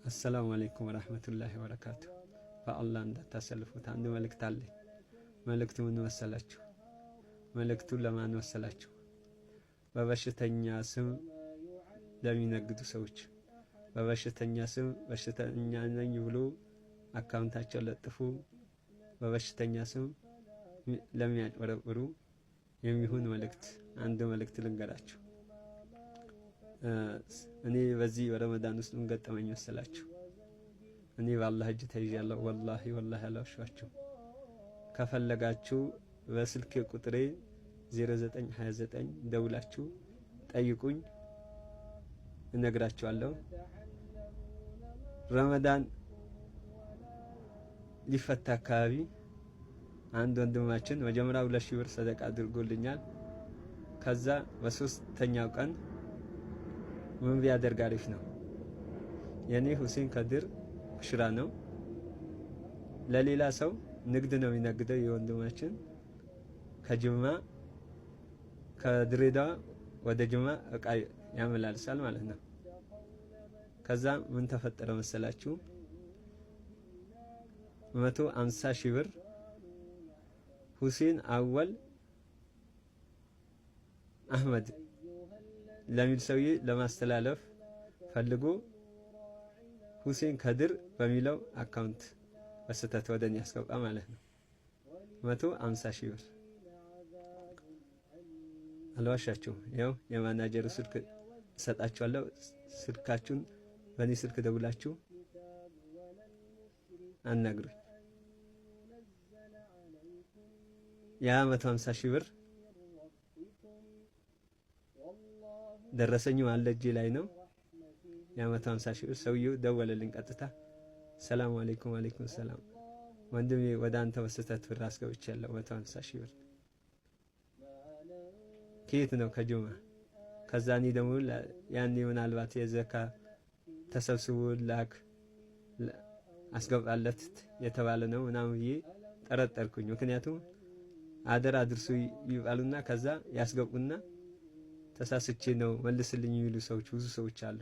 አሰላሙ አለይኩም ወራህመቱላሂ ወበረካቱ። በአላህ እንዳታሰልፉት አንድ መልእክት አለኝ። መልእክቱ ምን መሰላችሁ? መልእክቱ ለማን መሰላችሁ? በበሽተኛ ስም ለሚነግዱ ሰዎች፣ በበሽተኛ ስም በሽተኛ ነኝ ብሎ አካውንታቸው ለጥፉ በበሽተኛ ስም ለሚያጭበረብሩ የሚሆን መልእክት አንድ መልእክት ልንገራችሁ። እኔ በዚህ በረመዳን ውስጥ ምን ገጠመኝ መሰላችሁ? እኔ በአላህ እጅ ተይዣለሁ። ወላሂ አላዋሻችሁ። ከፈለጋችሁ በስልክ ቁጥሬ 0929 ደውላችሁ ጠይቁኝ፣ እነግራችኋለሁ። ረመዳን ሊፈታ አካባቢ አንድ ወንድማችን መጀመሪያ 2000 ብር ሰደቃ አድርጎልኛል። ከዛ በሶስተኛው ቀን ምን ቢያደርግ አሪፍ ነው? የኔ ሁሴን ከድር ሽራ ነው። ለሌላ ሰው ንግድ ነው የሚነግደው። የወንድማችን ከጅማ ከድሬዳዋ ወደ ጅማ እቃ ያመላልሳል ማለት ነው። ከዛ ምን ተፈጠረ መሰላችሁ? 150 ሺህ ብር ሁሴን አወል አህመድ ለሚል ሰውዬ ለማስተላለፍ ፈልጎ ሁሴን ከድር በሚለው አካውንት በስተት ወደኔ ያስገባ ማለት ነው። 150 ሺህ ብር አልዋሻችሁም። ያው የማናጀሩ ስልክ እሰጣችኋለሁ። ስልካችሁን በእኔ ስልክ ደውላችሁ አናግሩኝ። ያ 150 ሺህ ብር ደረሰኝ አለ እጄ ላይ ነው። ያ 150 ሺህ ብር ሰውየው ደወለልኝ ቀጥታ። ሰላም አለይኩም። አለይኩም ሰላም ወንድሜ፣ ወደ አንተ በስተት ብር አስገብቻለሁ 150 ሺህ ብር። ከየት ነው? ከጁማ። ከዛ እኔ ደግሞ ያኔ ምናልባት የዘካ ተሰብስቦ ላክ አስገባለት የተባለ ነው ምናምን ብዬ ጠረጠርኩኝ። ምክንያቱም አደራ አድርሱ ይባሉና ከዛ ያስገቡና ተሳስቼ ነው መልስልኝ የሚሉ ሰዎች ብዙ ሰዎች አሉ።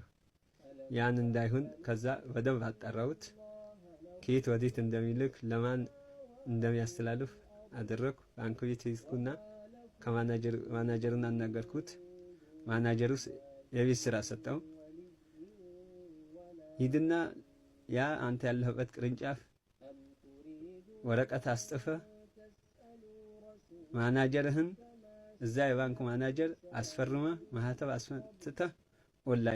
ያን እንዳይሆን ከዛ በደንብ አጣራሁት። ከየት ወዴት እንደሚልክ ለማን እንደሚያስተላልፍ አደረኩ። ባንክ ቤት ሄድኩና ከማናጀሩን አናገርኩት። ማናጀሩ የቤት ስራ ሰጠው። ሂድና ያ አንተ ያለህበት ቅርንጫፍ ወረቀት አስጥፈ ማናጀርህን እዛ የባንክ ማናጀር አስፈርመ ማህተብ አስፈትተህ ኦንላይን